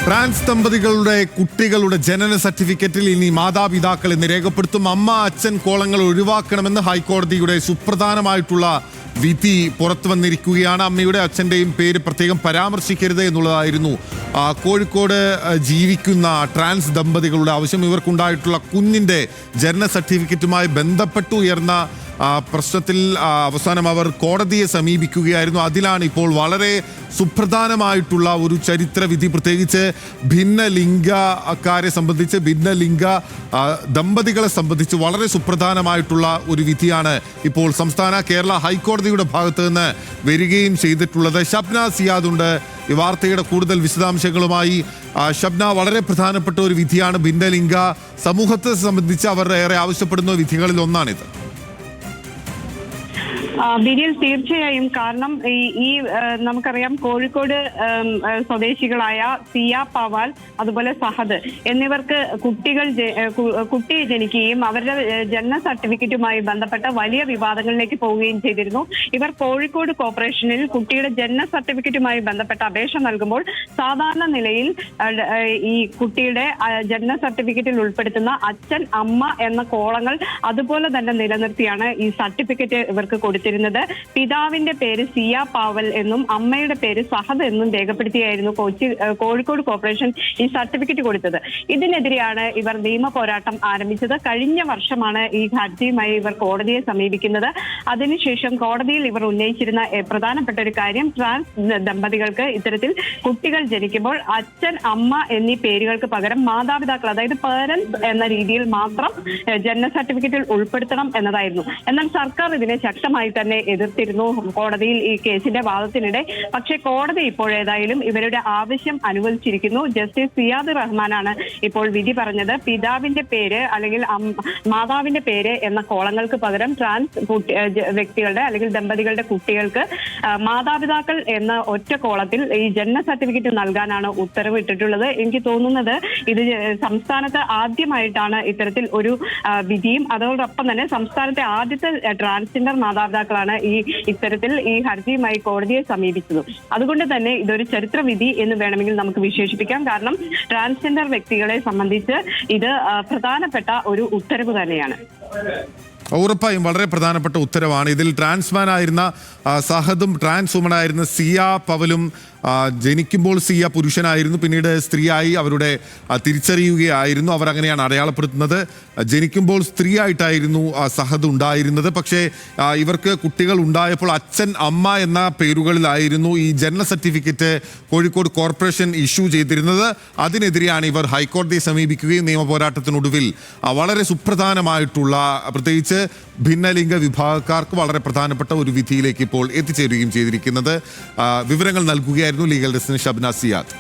Trans ദമ്പതികളുടെ കുട്ടികളുടെ ജനന സർട്ടിഫിക്കറ്റിൽ ഇനി മാതാപിതാക്കൾ എന്ന് രേഖപ്പെടുത്തും. അമ്മ അച്ഛൻ കോളങ്ങൾ ഒഴിവാക്കണമെന്ന് ഹൈക്കോടതിയുടെ സുപ്രധാനമായിട്ടുള്ള വിധി പുറത്തു വന്നിരിക്കുകയാണ്. അമ്മയുടെ അച്ഛൻ്റെയും പേര് പ്രത്യേകം പരാമർശിക്കരുത് എന്നുള്ളതായിരുന്നു കോഴിക്കോട് ജീവിക്കുന്ന ട്രാൻസ് ദമ്പതികളുടെ ആവശ്യം. ഇവർക്കുണ്ടായിട്ടുള്ള കുഞ്ഞിൻ്റെ ജനന സർട്ടിഫിക്കറ്റുമായി ബന്ധപ്പെട്ട് ഉയർന്ന പ്രശ്നത്തിൽ അവസാനം അവർ കോടതിയെ സമീപിക്കുകയായിരുന്നു. അതിലാണ് ഇപ്പോൾ വളരെ സുപ്രധാനമായിട്ടുള്ള ഒരു ചരിത്ര വിധി, പ്രത്യേകിച്ച് ഭിന്നലിംഗക്കാരെ സംബന്ധിച്ച്, ഭിന്നലിംഗ ദമ്പതികളെ സംബന്ധിച്ച് വളരെ സുപ്രധാനമായിട്ടുള്ള ഒരു വിധിയാണ് ഇപ്പോൾ സംസ്ഥാന കേരള ഹൈക്കോടതിയുടെ ഭാഗത്ത് നിന്ന് വരികയും ചെയ്തിട്ടുള്ളത്. ഷബ്ന സിയാദ് ഉണ്ട് ഈ വാർത്തയുടെ കൂടുതൽ വിശദാംശങ്ങളുമായി. ഷബ്ന, വളരെ പ്രധാനപ്പെട്ട ഒരു വിധിയാണ്. ഭിന്നലിംഗ സമൂഹത്തെ സംബന്ധിച്ച് അവർ ഏറെ ആവശ്യപ്പെടുന്ന വിധികളിൽ ഒന്നാണിത്. ബിരിയൽ, തീർച്ചയായും. കാരണം ഈ നമുക്കറിയാം, കോഴിക്കോട് സ്വദേശികളായ സിയ പവാൽ അതുപോലെ സഹദ് എന്നിവർക്ക് കുട്ടി ജനിക്കുകയും അവരുടെ ജനന സർട്ടിഫിക്കറ്റുമായി ബന്ധപ്പെട്ട വലിയ വിവാദങ്ങളിലേക്ക് പോവുകയും ചെയ്തിരുന്നു. ഇവർ കോഴിക്കോട് കോർപ്പറേഷനിൽ കുട്ടിയുടെ ജനന സർട്ടിഫിക്കറ്റുമായി ബന്ധപ്പെട്ട അപേക്ഷ നൽകുമ്പോൾ സാധാരണ നിലയിൽ ഈ കുട്ടിയുടെ ജനന സർട്ടിഫിക്കറ്റിൽ ഉൾപ്പെടുത്തുന്ന അച്ഛൻ, അമ്മ എന്ന കോളങ്ങൾ അതുപോലെ തന്നെ നിലനിർത്തിയാണ് ഈ സർട്ടിഫിക്കറ്റ് ഇവർക്ക് കൊടുത്തിരുന്നത്. പിതാവിന്റെ പേര് സിയ പാവൽ എന്നും അമ്മയുടെ പേര് സഹദ് എന്നും രേഖപ്പെടുത്തിയായിരുന്നു കോഴിക്കോട് കോർപ്പറേഷൻ ഈ സർട്ടിഫിക്കറ്റ് കൊടുത്തത്. ഇതിനെതിരെയാണ് ഇവർ നിയമ പോരാട്ടം ആരംഭിച്ചത്. കഴിഞ്ഞ വർഷമാണ് ഈ ഹർജിയുമായി ഇവർ കോടതിയെ സമീപിക്കുന്നത്. അതിനുശേഷം കോടതിയിൽ ഇവർ ഉന്നയിച്ചിരുന്ന പ്രധാനപ്പെട്ട ഒരു കാര്യം, ട്രാൻസ് ദമ്പതികൾക്ക് ഇത്തരത്തിൽ കുട്ടികൾ ജനിക്കുമ്പോൾ അച്ഛൻ, അമ്മ എന്നീ പേരുകൾക്ക് പകരം മാതാപിതാക്കൾ, അതായത് പേരൻസ് എന്ന രീതിയിൽ മാത്രം ജനന സർട്ടിഫിക്കറ്റിൽ ഉൾപ്പെടുത്തണം എന്നതായിരുന്നു. എന്നാൽ സർക്കാർ ഇതിനെ ശക്തമായി തന്നെ എതിർത്തിരുന്നു കോടതിയിൽ ഈ കേസിന്റെ വാദത്തിനിടെ. പക്ഷേ കോടതി ഇപ്പോൾ ഏതായാലും ഇവരുടെ ആവശ്യം അനുവദിച്ചിരിക്കുന്നു. ജസ്റ്റിസ് സിയാദ് റഹ്മാനാണ് ഇപ്പോൾ വിധി പറഞ്ഞത്. പിതാവിന്റെ പേര് അല്ലെങ്കിൽ മാതാവിന്റെ പേര് എന്ന കോളങ്ങൾക്ക് പകരം ട്രാൻസ് വ്യക്തികളുടെ അല്ലെങ്കിൽ ദമ്പതികളുടെ കുട്ടികൾക്ക് മാതാപിതാക്കൾ എന്ന ഒറ്റ കോളത്തിൽ ഈ ജനന സർട്ടിഫിക്കറ്റ് നൽകാനാണ് ഉത്തരവിട്ടിട്ടുള്ളത്. എനിക്ക് തോന്നുന്നത് ഇത് സംസ്ഥാനത്ത് ആദ്യമായിട്ടാണ് ഇത്തരത്തിൽ ഒരു വിധിയും. അതോടൊപ്പം തന്നെ സംസ്ഥാനത്തെ ആദ്യത്തെ ട്രാൻസ്ജെൻഡർ മാതാപിതാക്കളാണ് ഇത്തരത്തിൽ ഈ ഹർജിയുമായി കോടതിയെ സമീപിച്ചത്. അതുകൊണ്ട് തന്നെ ഇതൊരു ചരിത്ര വിധി എന്ന് വേണമെങ്കിൽ നമുക്ക് വിശേഷിപ്പിക്കാം. കാരണം ട്രാൻസ്ജെൻഡർ വ്യക്തികളെ സംബന്ധിച്ച് ഇത് പ്രധാനപ്പെട്ട ഒരു ഉത്തരവ് തന്നെയാണ്. ഉറപ്പായും വളരെ പ്രധാനപ്പെട്ട ഉത്തരവാണ്. ഇതിൽ ട്രാൻസ്മാൻ ആയിരുന്ന സഹദും ട്രാൻസ് വുമൺ ആയിരുന്ന സിയ പവലും ജനിക്കുമ്പോൾ സിയ പുരുഷനായിരുന്നു, പിന്നീട് സ്ത്രീയായി അവരുടെ തിരിച്ചറിയുകയായിരുന്നു. അവർ അങ്ങനെയാണ് അടയാളപ്പെടുത്തുന്നത്. ജനിക്കുമ്പോൾ സ്ത്രീ ആയിട്ടായിരുന്നു സഹദ് ഉണ്ടായിരുന്നത്. പക്ഷേ ഇവർക്ക് കുട്ടികൾ ഉണ്ടായപ്പോൾ അച്ഛൻ, അമ്മ എന്ന പേരുകളിലായിരുന്നു ഈ ജനന സർട്ടിഫിക്കറ്റ് കോഴിക്കോട് കോർപ്പറേഷൻ ഇഷ്യൂ ചെയ്തിരുന്നത്. അതിനെതിരെയാണ് ഇവർ ഹൈക്കോടതിയെ സമീപിക്കുകയും നിയമ പോരാട്ടത്തിനൊടുവിൽ വളരെ സുപ്രധാനമായിട്ടുള്ള, പ്രത്യേകിച്ച് ഭിന്നലിംഗ വിഭാഗക്കാർക്ക് വളരെ പ്രധാനപ്പെട്ട ഒരു വിധിയിലേക്ക് ഇപ്പോൾ എത്തിച്ചേരുകയും ചെയ്തിരിക്കുന്നത്. വിവരങ്ങൾ നൽകുകയായിരുന്നു ലീഗൽ ഡെസ്കിന് ഷബ്ന സിയാദ്.